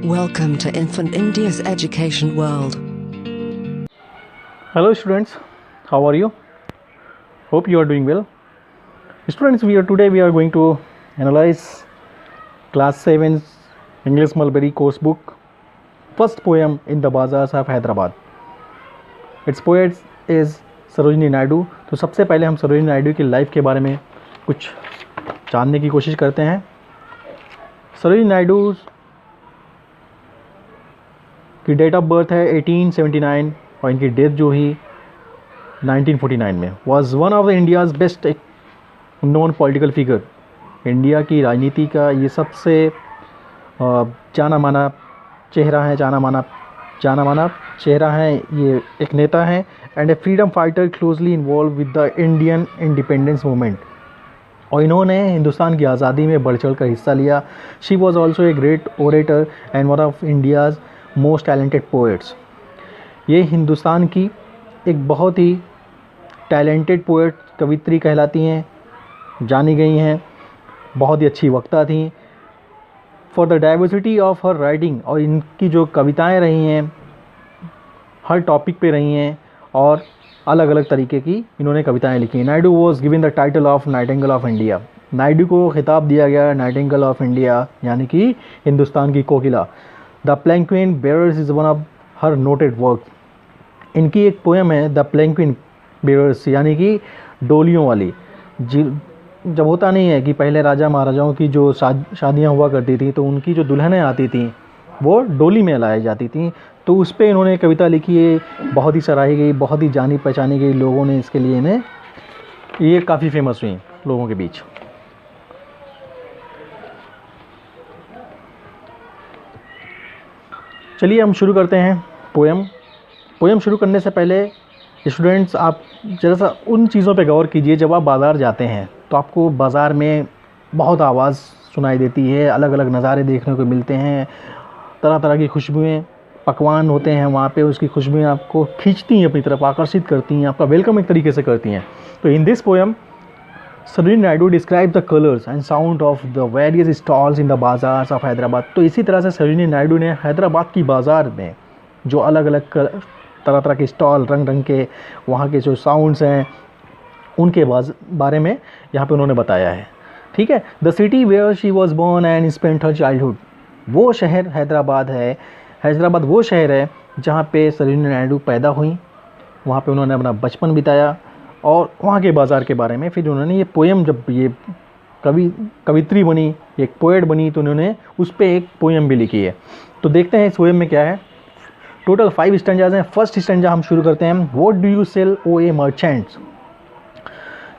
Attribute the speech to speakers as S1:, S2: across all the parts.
S1: Welcome to Infant India's education world.
S2: Hello students, how are you? Hope you are doing well. Students, today we are going to analyze class 7's English Mulberry course book, first poem in the Bazaars of Hyderabad. Its poet is Sarojini Naidu. तो सबसे पहले हम सरोजिनी नायडू की life के बारे में कुछ जानने की कोशिश करते हैं. सरोजिनी नायडू की डेट ऑफ बर्थ है 1879 और इनकी डेथ जो हुई 1949 में. Was one of the India's best non political figure. India की राजनीति का ये सबसे जाना माना चेहरा है. ये एक नेता हैं and A freedom fighter closely involve with the Indian independence movement. और इन्होंने हिंदुस्तान की आज़ादी में बढ़ चढ़ कर हिस्सा लिया. She was also a great orator and one of India's most talented poets. ये हिंदुस्तान की एक बहुत ही टैलेंटेड पोएट कवित्री कहलाती हैं, जानी गई हैं. बहुत ही अच्छी वक्ता थी. For the diversity of her writing, और इनकी जो कविताएं रही हैं हर टॉपिक पे रही हैं और अलग अलग तरीके की इन्होंने कविताएं लिखी हैं. Naidu was given the title of Nightingale of India. Naidu को खिताब दिया गया नाइटिंगेल ऑफ इंडिया, यानी कि हिंदुस्तान की कोकिला. The palanquin bearers is one of her noted work. इनकी एक पोएम है द प्लैंक्विन बेयरर्स, यानी कि डोलियों वाली. जब होता नहीं है कि पहले राजा महाराजाओं की जो शादियाँ हुआ करती थी तो उनकी जो दुल्हनें आती थी वो डोली में लाई जाती थी. तो उस पर इन्होंने कविता लिखी है, बहुत ही सराही गई, बहुत ही जानी पहचानी गई. लोगों ने इसके लिए इन्हें ये काफ़ी फेमस हुई लोगों के बीच. चलिए हम शुरू करते हैं पोएम शुरू करने से पहले स्टूडेंट्स आप ज़रा सा उन चीज़ों पे गौर कीजिए. जब आप बाज़ार जाते हैं तो आपको बाज़ार में बहुत आवाज़ सुनाई देती है, अलग अलग नज़ारे देखने को मिलते हैं, तरह तरह की खुशबुएँ, पकवान होते हैं वहाँ पे. उसकी खुशबुएँ आपको खींचती हैं अपनी तरफ, आकर्षित करती हैं, आपका वेलकम एक तरीके से करती हैं. तो in this poem Sarojini Naidu describe the colours and sound of the various stalls in the bazaars of Hyderabad. तो इसी तरह से सरोजिनी नायडू ने हैदराबाद की बाज़ार में जो अलग अलग तरह तरह के स्टॉल, रंग रंग के, वहाँ के जो साउंड्स हैं उनके बारे में यहाँ पे उन्होंने बताया है. ठीक है. The city where she was born and spent her childhood. वो शहर हैदराबाद है. हैदराबाद वो शहर है जहाँ पे सरोजिनी नायडू पैदा हुई, वहाँ पे उन्होंने अपना बचपन बिताया. और वहाँ के बाज़ार के बारे में फिर उन्होंने ये पोएम, जब ये कवित्री बनी, एक पोएट बनी, तो उन्होंने उस पर एक पोएम भी लिखी है. तो देखते हैं इस पोएम में क्या है. टोटल 5 स्टैंजाज हैं. फर्स्ट स्टैंजा हम शुरू करते हैं. What do you sell O ye merchants.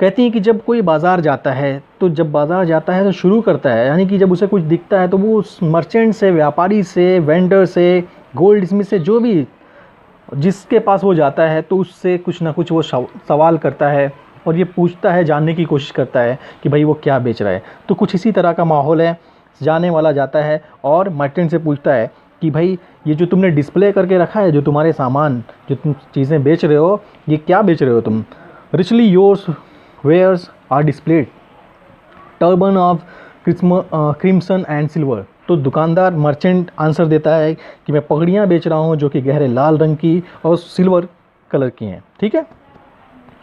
S2: कहती हैं कि जब कोई बाज़ार जाता है तो शुरू करता है, यानी कि जब उसे कुछ दिखता है तो वो उस मर्चेंट से, व्यापारी से, वेंडर से, गोल्ड स्मिथ से, जो भी जिसके पास वो जाता है तो उससे कुछ ना कुछ वो सवाल करता है और ये पूछता है, जानने की कोशिश करता है कि भाई वो क्या बेच रहा है. तो कुछ इसी तरह का माहौल है. जाने वाला जाता है और मर्चेंट से पूछता है कि भाई ये जो तुमने डिस्प्ले करके रखा है, जो तुम्हारे सामान, जो तुम चीज़ें बेच रहे हो, ये क्या बेच रहे हो तुम. Richly yours wares are displayed, turban of crimson and silver. तो दुकानदार, मर्चेंट आंसर देता है कि मैं पगड़ियाँ बेच रहा हूँ जो कि गहरे लाल रंग की और सिल्वर कलर की हैं. ठीक है.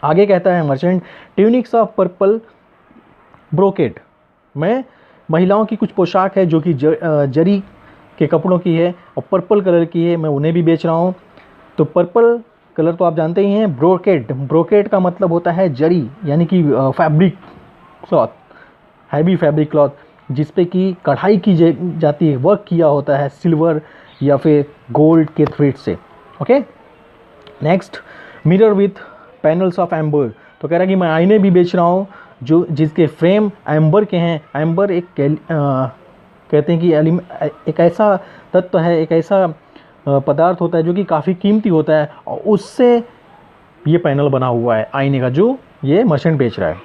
S2: आगे कहता है merchant, tunics of purple brocade. मैं महिलाओं की कुछ पोशाक है जो कि जरी के कपड़ों की है और पर्पल कलर की है, मैं उन्हें भी बेच रहा हूँ. तो पर्पल कलर तो आप जानते ही हैं. ब्रोकेट का मतलब होता है जरी, यानी कि fabric cloth, heavy fabric cloth जिस पे कि कढ़ाई की जाती है, वर्क किया होता है सिल्वर या फिर गोल्ड के थ्रेड से. Okay. Next, mirror with panels of amber. तो कह रहा है कि मैं आईने भी बेच रहा हूँ जो जिसके फ्रेम एम्बर के हैं. एम्बर एक कहते हैं कि एक ऐसा तत्व है, एक ऐसा पदार्थ होता है जो कि काफ़ी कीमती होता है और उससे ये पैनल बना हुआ है आईने का, जो ये मर्चेंट बेच रहा है.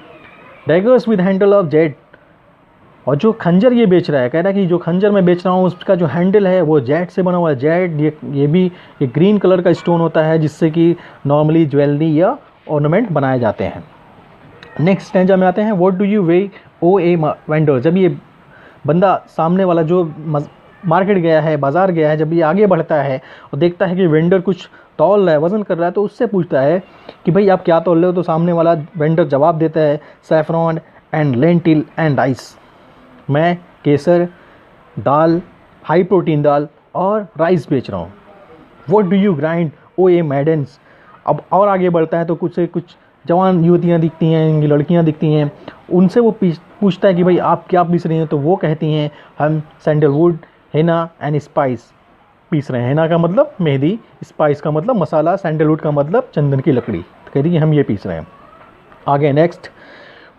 S2: Daggers with handle of Z. और जो खंजर ये बेच रहा है, कह रहा है कि जो खंजर मैं बेच रहा हूँ उसका जो हैंडल है वो जेड से बना हुआ है. जेड ये भी एक ग्रीन कलर का स्टोन होता है जिससे कि नॉर्मली ज्वेलरी या ऑर्नामेंट बनाए जाते हैं. नेक्स्ट स्टैंजा में आते हैं. What do you weigh O ye vendor. जब ये बंदा, सामने वाला जो मार्केट गया है, बाज़ार गया है, जब ये आगे बढ़ता है और देखता है कि वेंडर कुछ तौल रहा है, वज़न कर रहा है, तो उससे पूछता है कि भाई आप क्या तौल रहे हो, तो सामने वाला वेंडर जवाब देता है saffron and lentil and rice, मैं केसर, दाल, हाई प्रोटीन दाल और राइस बेच रहा हूँ। व्हाट डू यू ग्राइंड ओ ए मैडन्स। अब और आगे बढ़ता है तो कुछ से कुछ जवान युवतियाँ दिखती हैं, लड़कियाँ दिखती हैं, उनसे वो पूछता है कि भाई आप क्या पीस रही हैं, तो वो कहती हैं हम सैंडलवुड, हेना एंड स्पाइस पीस रहे हैं। हेना का मतलब मेहंदी, स्पाइस का मतलब मसाला, सैंडलवुड का मतलब चंदन की लकड़ी। तो कह रही है हम ये पीस रहे हैं। आगे next,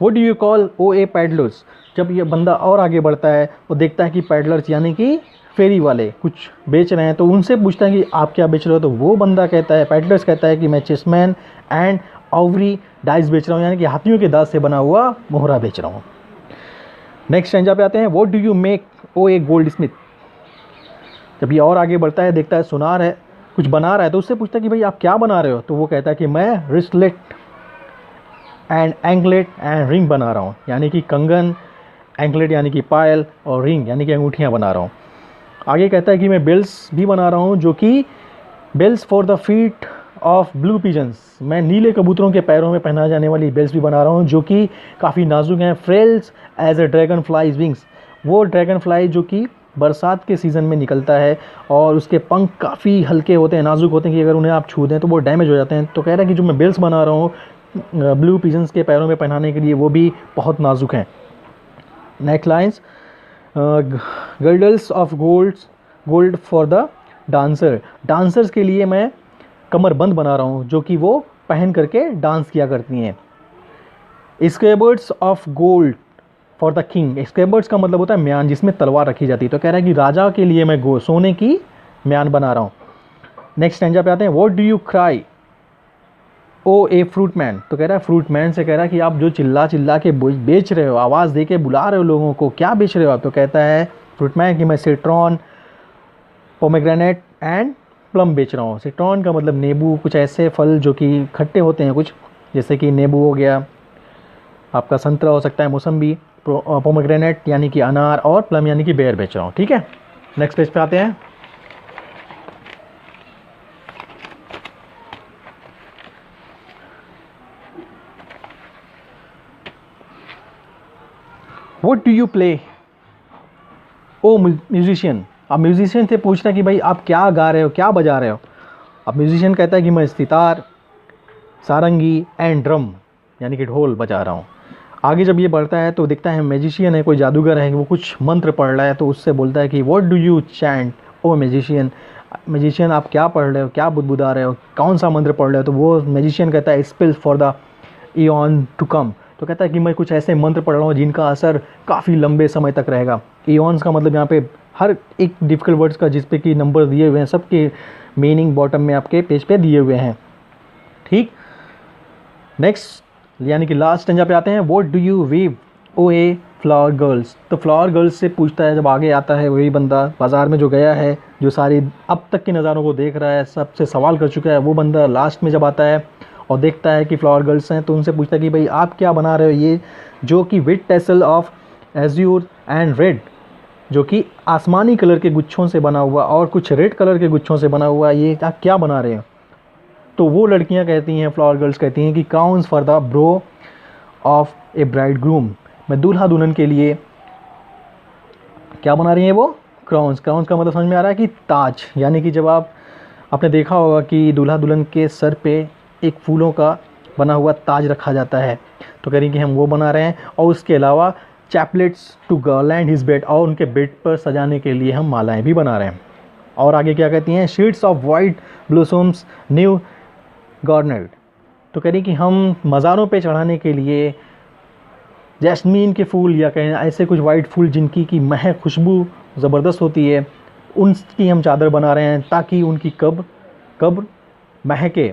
S2: what do you call O ye pedlars. जब ये बंदा और आगे बढ़ता है वो देखता है कि पैडलर्स यानी कि फेरी वाले कुछ बेच रहे हैं, तो उनसे पूछता है कि आप क्या बेच रहे हो, तो वो बंदा कहता है, पैडलर्स कहता है कि मैं चेसमैन एंड आइवरी डाइस बेच रहा हूँ, यानी कि हाथियों के दांत से बना हुआ मोहरा बेच रहा हूँ। नेक्स्ट स्टैंजा पे आते हैं, what do you make O ye goldsmith. जब ये और आगे बढ़ता है देखता है सुनार है कुछ बना रहा है, तो उससे पूछता है कि भाई आप क्या बना रहे हो, तो वो कहता है कि मैं रिस्टलेट एंड एंकलेट एंड रिंग बना रहा हूँ, यानी कि कंगन, एंकलेट यानी कि पायल और रिंग यानी कि अंगूठियाँ बना रहा हूँ। आगे कहता है कि मैं बेल्स भी बना रहा हूँ, जो कि bells for the feet of blue pigeons, मैं नीले कबूतरों के पैरों में पहनाए जाने वाली बेल्स भी बना रहा हूँ, जो कि काफ़ी नाजुक हैं। Frails as a dragonfly's wings, वो ड्रैगन फ्लाई जो कि बरसात के सीज़न में निकलता है और उसके पंख काफ़ी हल्के होते हैं, नाजुक होते हैं कि अगर उन्हें आप छू दें तो वो डैमेज हो जाते हैं। तो कह रहा है कि जो मैं बेल्स बना रहा हूँ ब्लू पिजन्स के पैरों में पहनाने के लिए, वो भी बहुत नाजुक हैं। Next lines, girdles of gold for the dancer, dancers के लिए मैं कमरबंद बना रहा हूँ जो कि वो पहन करके डांस किया करती हैं। Scabbards of gold for the king, scabbards का मतलब होता है म्यान जिसमें तलवार रखी जाती है, तो कह रहा है कि राजा के लिए मैं सोने की म्यान बना रहा हूँ। नेक्स्ट स्टैंजा पे आते हैं, what do you cry O ye fruit man, तो कह रहा है फ्रूट मैन से कह रहा है कि आप जो चिल्ला चिल्ला के बेच रहे हो, आवाज़ दे के बुला रहे हो लोगों को, क्या बेच रहे हो आप, तो कहता है फ्रूट मैन कि मैं सिट्रॉन, पोमेग्रेनेट एंड प्लम बेच रहा हूँ। सिट्रॉन का मतलब नींबू, कुछ ऐसे फल जो कि खट्टे होते हैं कुछ, जैसे कि नींबू हो गया, आपका संतरा हो सकता है, मौसम्बी, पोमेग्रेनेट यानी कि अनार और प्लम यानी कि बेर बेच रहा हूँ। ठीक है, नेक्स्ट पेज पे आते हैं। What do you play O musician, अब म्यूजिशियन से पूछना कि भाई आप क्या गा रहे हो, क्या बजा रहे हो। अब म्यूजिशियन कहता है कि मैं सितार, सारंगी एंड ड्रम यानी कि ढोल बजा रहा हूँ। आगे जब ये बढ़ता है तो दिखता है मैजिशियन है, कोई जादूगर है, वो कुछ मंत्र पढ़ रहा है, तो उससे बोलता है कि what do you chant O magician, magician आप क्या पढ़ रहे हो, क्या बुदबुदा रहे हो, कौन सा मंत्र पढ़ रहे हो, तो वो मैजिशियन कहता है spells for the aeon to come, तो कहता है कि मैं कुछ ऐसे मंत्र पढ़ रहा हूँ जिनका असर काफ़ी लंबे समय तक रहेगा। ईऑन्स का मतलब यहाँ पे हर एक डिफिकल्ट वर्ड्स का जिस पे कि नंबर दिए हुए हैं, सबके मीनिंग बॉटम में आपके पेज पे दिए हुए हैं। ठीक, नेक्स्ट यानी कि लास्ट स्टेंजा पे आते हैं, what do you weave O ye flower girls, तो फ्लावर गर्ल्स से पूछता है, जब आगे आता है वही बंदा बाज़ार में जो गया है, जो सारी अब तक के नज़ारों को देख रहा है, सबसे सवाल कर चुका है, वो बंदा लास्ट में जब आता है और देखता है कि फ्लावर गर्ल्स हैं, तो उनसे पूछता है कि भाई आप क्या बना रहे हो, ये जो कि with tassel of Azure and red, जो कि आसमानी कलर के गुच्छों से बना हुआ और कुछ रेड कलर के गुच्छों से बना हुआ, ये आप क्या बना रहे हो। तो वो लड़कियां कहती हैं, फ्लावर गर्ल्स कहती हैं कि crowns for the bro of A bride groom, मैं दूल्हा दुल्हन के लिए क्या बना रही हैं वो, क्राउन्स। क्राउन्स का मतलब समझ में आ रहा है कि ताज, यानी कि जब आपने देखा होगा कि दूल्हा दुल्हन के सर पे एक फूलों का बना हुआ ताज रखा जाता है, तो कह रही कि हम वो बना रहे हैं, और उसके अलावा chaplets to garland his bed, और उनके बेड पर सजाने के लिए हम मालाएं भी बना रहे हैं। और आगे क्या कहती हैं, sheets of white blossoms new garnered, तो कह रही कि हम मज़ारों पे चढ़ाने के लिए जैस्मीन के फूल या कहें ऐसे कुछ वाइट फूल जिनकी की महक खुशबू ज़बरदस्त होती है, उनकी हम चादर बना रहे हैं ताकि उनकी कब्र महके,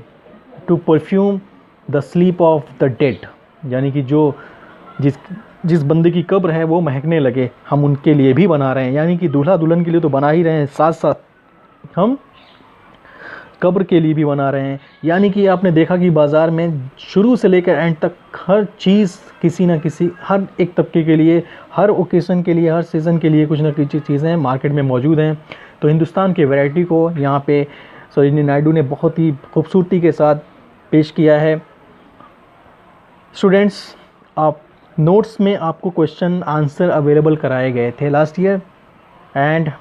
S2: to perfume the sleep of the dead, यानी कि जो जिस बंदे की कब्र है वो महकने लगे, हम उनके लिए भी बना रहे हैं। यानी कि दूल्हा दुल्हन के लिए तो बना ही रहे हैं, साथ साथ हम कब्र के लिए भी बना रहे हैं। यानी कि आपने देखा कि बाज़ार में शुरू से लेकर एंड तक हर चीज़ किसी ना किसी हर एक तबके के लिए, हर ओकेज़न के लिए, हर सीज़न के लिए कुछ ना कुछ चीज़ें मार्केट में मौजूद हैं। तो हिंदुस्तान की वैरायटी को यहाँ पे सरोजिनी नायडू ने बहुत ही खूबसूरती के साथ पेश किया है। स्टूडेंट्स, आप नोट्स में आपको क्वेश्चन आंसर अवेलेबल कराए गए थे last year, and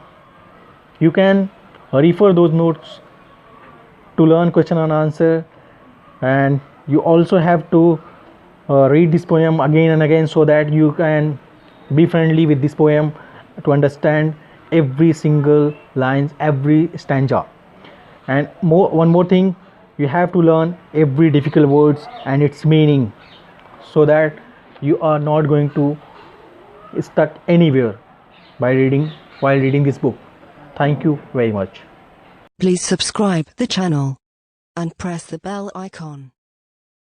S2: you can refer those notes to learn question and answer, and you also have to read this poem again and again so that you can be friendly with this poem to understand every single lines, every stanza. And one more thing, you have to learn every difficult words and its meaning so that you are not going to stuck anywhere while reading this book. Thank you very much.
S1: Please subscribe the channel and press the bell icon.